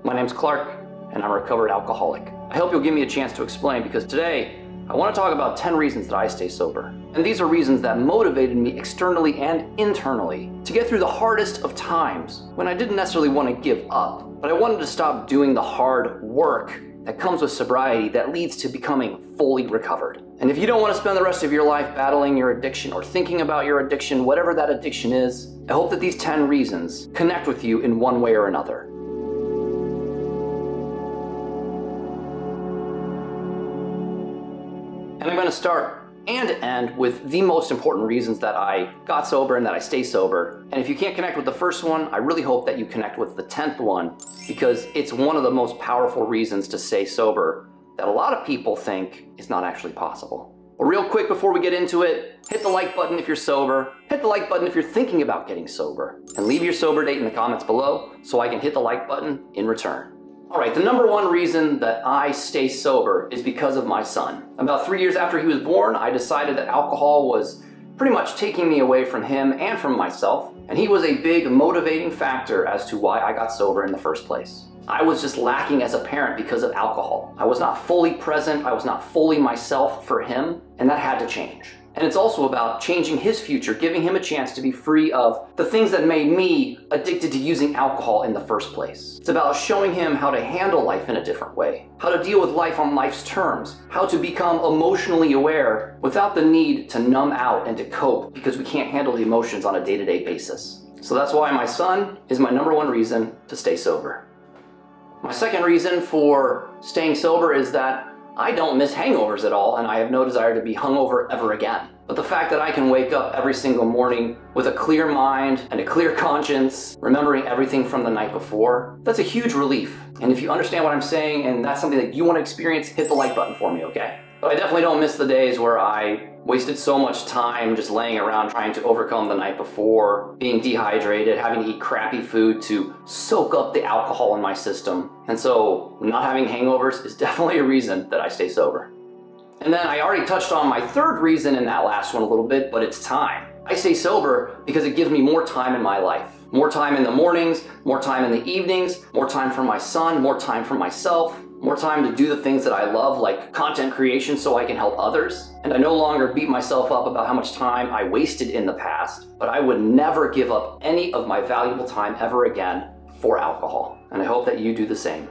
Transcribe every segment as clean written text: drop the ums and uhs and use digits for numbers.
My name's Clark, and I'm a recovered alcoholic. I hope you'll give me a chance to explain, because today I want to talk about 10 reasons that I stay sober. And these are reasons that motivated me externally and internally to get through the hardest of times when I didn't necessarily want to give up, but I wanted to stop doing the hard work that comes with sobriety that leads to becoming fully recovered. And if you don't want to spend the rest of your life battling your addiction or thinking about your addiction, whatever that addiction is, I hope that these 10 reasons connect with you in one way or another. And I'm going to start and end with the most important reasons that I got sober and that I stay sober. And if you can't connect with the first one, I really hope that you connect with the 10th one, because it's one of the most powerful reasons to stay sober that a lot of people think is not actually possible. Well, real quick before we get into it, hit the like button if you're sober, hit the like button if you're thinking about getting sober, and leave your sober date in the comments below so I can hit the like button in return. All right, the number one reason that I stay sober is because of my son. About 3 years after he was born, I decided that alcohol was pretty much taking me away from him and from myself, and he was a big motivating factor as to why I got sober in the first place. I was just lacking as a parent because of alcohol. I was not fully present, I was not fully myself for him, and that had to change. And it's also about changing his future, giving him a chance to be free of the things that made me addicted to using alcohol in the first place. It's about showing him how to handle life in a different way, how to deal with life on life's terms, how to become emotionally aware without the need to numb out and to cope because we can't handle the emotions on a day-to-day basis. So that's why my son is my number one reason to stay sober. My second reason for staying sober is that I don't miss hangovers at all, and I have no desire to be hungover ever again. But the fact that I can wake up every single morning with a clear mind and a clear conscience, remembering everything from the night before, that's a huge relief. And if you understand what I'm saying and that's something that you want to experience, hit the like button for me, okay? But I definitely don't miss the days where I wasted so much time just laying around trying to overcome the night before, being dehydrated, having to eat crappy food to soak up the alcohol in my system. And so not having hangovers is definitely a reason that I stay sober. And then I already touched on my third reason in that last one a little bit, but it's time. I stay sober because it gives me more time in my life. More time in the mornings, more time in the evenings, more time for my son, more time for myself, more time to do the things that I love, like content creation so I can help others. And I no longer beat myself up about how much time I wasted in the past, but I would never give up any of my valuable time ever again for alcohol. And I hope that you do the same.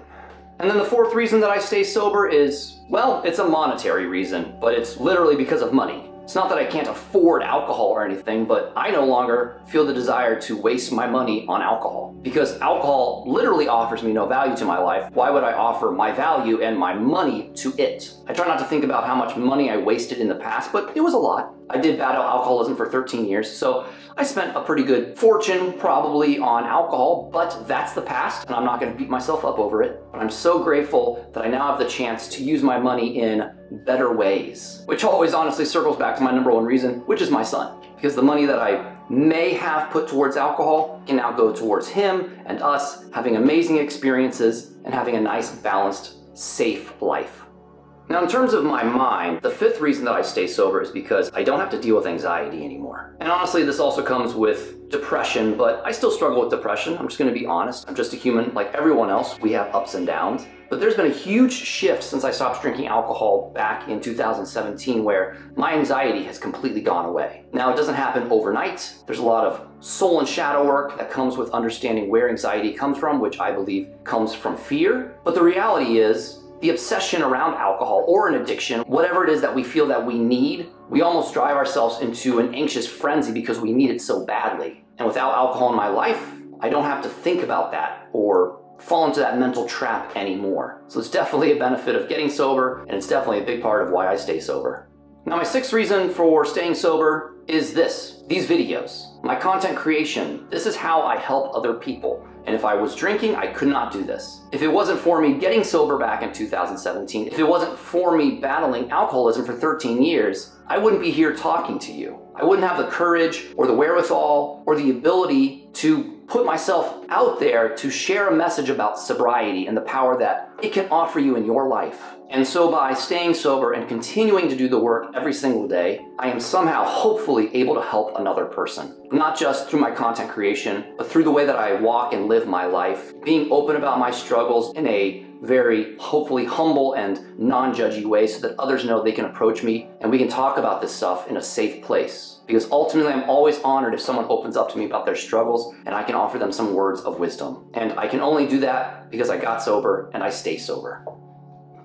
And then the fourth reason that I stay sober is, well, it's a monetary reason, but it's literally because of money. It's not that I can't afford alcohol or anything, but I no longer feel the desire to waste my money on alcohol. Because alcohol literally offers me no value to my life. Why would I offer my value and my money to it? I try not to think about how much money I wasted in the past, but it was a lot. I did battle alcoholism for 13 years, so I spent a pretty good fortune probably on alcohol, but that's the past, and I'm not going to beat myself up over it. But I'm so grateful that I now have the chance to use my money in better ways, which always honestly circles back to my number one reason, which is my son. Because the money that I may have put towards alcohol can now go towards him and us having amazing experiences and having a nice, balanced, safe life. Now, in terms of my mind, the fifth reason that I stay sober is because I don't have to deal with anxiety anymore. And honestly, this also comes with depression, but I still struggle with depression. I'm just gonna be honest. I'm just a human like everyone else. We have ups and downs. But there's been a huge shift since I stopped drinking alcohol back in 2017 where my anxiety has completely gone away. Now, it doesn't happen overnight. There's a lot of soul and shadow work that comes with understanding where anxiety comes from, which I believe comes from fear. But the reality is, the obsession around alcohol or an addiction, whatever it is that we feel that we need, we almost drive ourselves into an anxious frenzy because we need it so badly. And without alcohol in my life, I don't have to think about that or fall into that mental trap anymore. So it's definitely a benefit of getting sober, and it's definitely a big part of why I stay sober. Now, my sixth reason for staying sober is these videos. My content creation. This is how I help other people. And if I was drinking, I could not do this. If it wasn't for me getting sober back in 2017, if it wasn't for me battling alcoholism for 13 years, I wouldn't be here talking to you. I wouldn't have the courage or the wherewithal or the ability to put myself out there to share a message about sobriety and the power that it can offer you in your life. And so by staying sober and continuing to do the work every single day, I am somehow hopefully able to help another person. Not just through my content creation, but through the way that I walk and live my life, being open about my struggles in a very hopefully humble and non-judgy way so that others know they can approach me and we can talk about this stuff in a safe place. Because ultimately I'm always honored if someone opens up to me about their struggles and I can offer them some words of wisdom. And I can only do that because I got sober and I stay sober.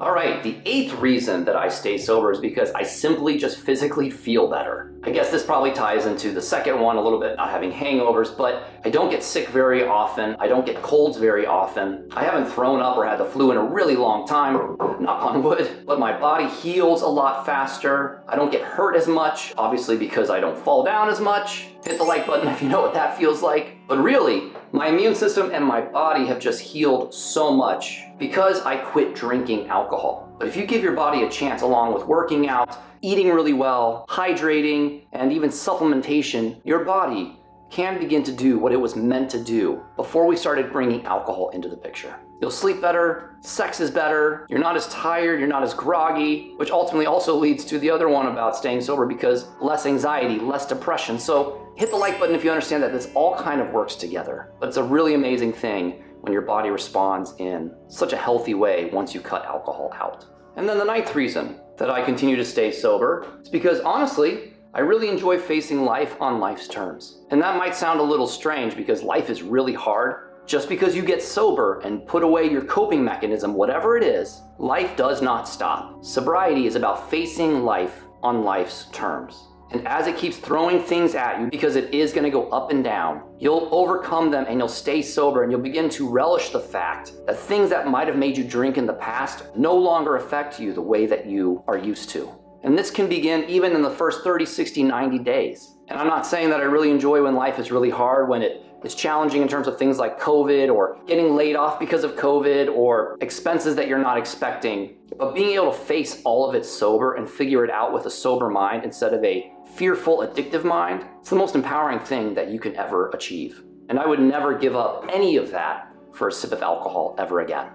All right, the 8th reason that I stay sober is because I simply just physically feel better. I guess this probably ties into the second one a little bit, not having hangovers, but I don't get sick very often. I don't get colds very often. I haven't thrown up or had the flu in a really long time, knock on wood, but my body heals a lot faster. I don't get hurt as much, obviously because I don't fall down as much. Hit the like button if you know what that feels like. But really, my immune system and my body have just healed so much because I quit drinking alcohol. But if you give your body a chance along with working out, eating really well, hydrating, and even supplementation, your body can begin to do what it was meant to do before we started bringing alcohol into the picture. You'll sleep better, sex is better, you're not as tired, you're not as groggy, which ultimately also leads to the other one about staying sober because less anxiety, less depression. So hit the like button if you understand that this all kind of works together. But it's a really amazing thing when your body responds in such a healthy way once you cut alcohol out. And then the 9th reason that I continue to stay sober is because honestly, I really enjoy facing life on life's terms. And that might sound a little strange because life is really hard. Just because you get sober and put away your coping mechanism, whatever it is, life does not stop. Sobriety is about facing life on life's terms. And as it keeps throwing things at you, because it is going to go up and down, you'll overcome them and you'll stay sober and you'll begin to relish the fact that things that might have made you drink in the past no longer affect you the way that you are used to. And this can begin even in the first 30, 60, 90 days. And I'm not saying that I really enjoy when life is really hard, when it's challenging in terms of things like COVID or getting laid off because of COVID or expenses that you're not expecting. But being able to face all of it sober and figure it out with a sober mind instead of a fearful, addictive mind, it's the most empowering thing that you can ever achieve. And I would never give up any of that for a sip of alcohol ever again.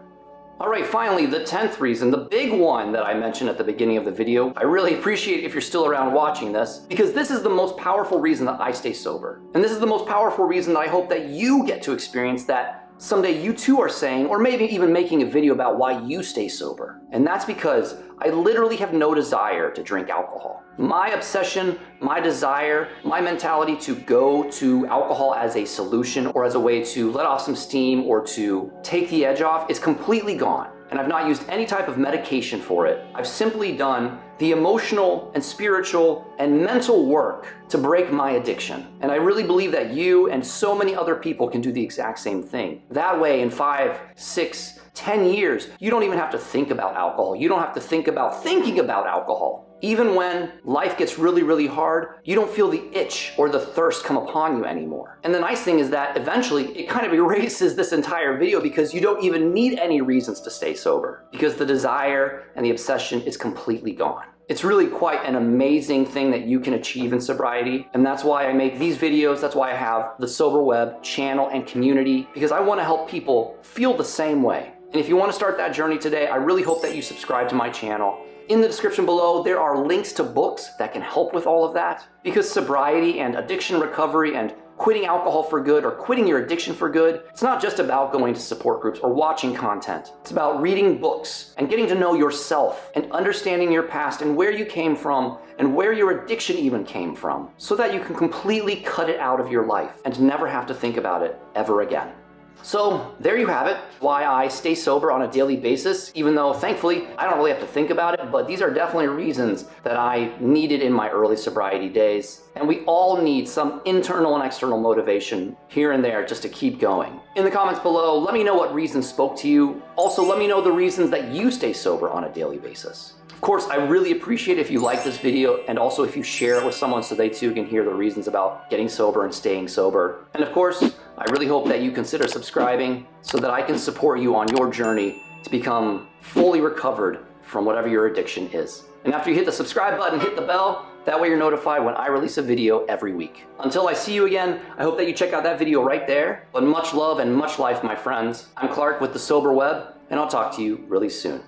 All right, finally, the 10th reason, the big one that I mentioned at the beginning of the video. I really appreciate if you're still around watching this, because this is the most powerful reason that I stay sober. And this is the most powerful reason that I hope that you get to experience that someday you too are saying, or maybe even making a video about why you stay sober. And that's because I literally have no desire to drink alcohol. My obsession, my desire, my mentality to go to alcohol as a solution or as a way to let off some steam or to take the edge off is completely gone. And I've not used any type of medication for it. I've simply done the emotional and spiritual and mental work to break my addiction. And I really believe that you and so many other people can do the exact same thing. That way, in 5, 6, 10 years, you don't even have to think about alcohol. You don't have to think about thinking about alcohol. Even when life gets really, really hard, you don't feel the itch or the thirst come upon you anymore. And the nice thing is that eventually it kind of erases this entire video because you don't even need any reasons to stay sober because the desire and the obsession is completely gone. It's really quite an amazing thing that you can achieve in sobriety. And that's why I make these videos. That's why I have the Sober Web channel and community, because I want to help people feel the same way. And if you want to start that journey today, I really hope that you subscribe to my channel. In the description below, there are links to books that can help with all of that, because sobriety and addiction recovery and quitting alcohol for good or quitting your addiction for good, it's not just about going to support groups or watching content. It's about reading books and getting to know yourself and understanding your past and where you came from and where your addiction even came from, so that you can completely cut it out of your life and never have to think about it ever again. So there you have it, why I stay sober on a daily basis, even though thankfully I don't really have to think about it, but these are definitely reasons that I needed in my early sobriety days. And we all need some internal and external motivation here and there just to keep going. In the comments below, let me know what reasons spoke to you. Also, let me know the reasons that you stay sober on a daily basis. Of course, I really appreciate if you like this video and also if you share it with someone so they too can hear the reasons about getting sober and staying sober. And of course, I really hope that you consider subscribing so that I can support you on your journey to become fully recovered from whatever your addiction is. And after you hit the subscribe button, hit the bell That way you're notified when I release a video every week. Until I see you again, I hope that you check out that video right there. But much love and much life, my friends. I'm Clark with The Sober Web, and I'll talk to you really soon.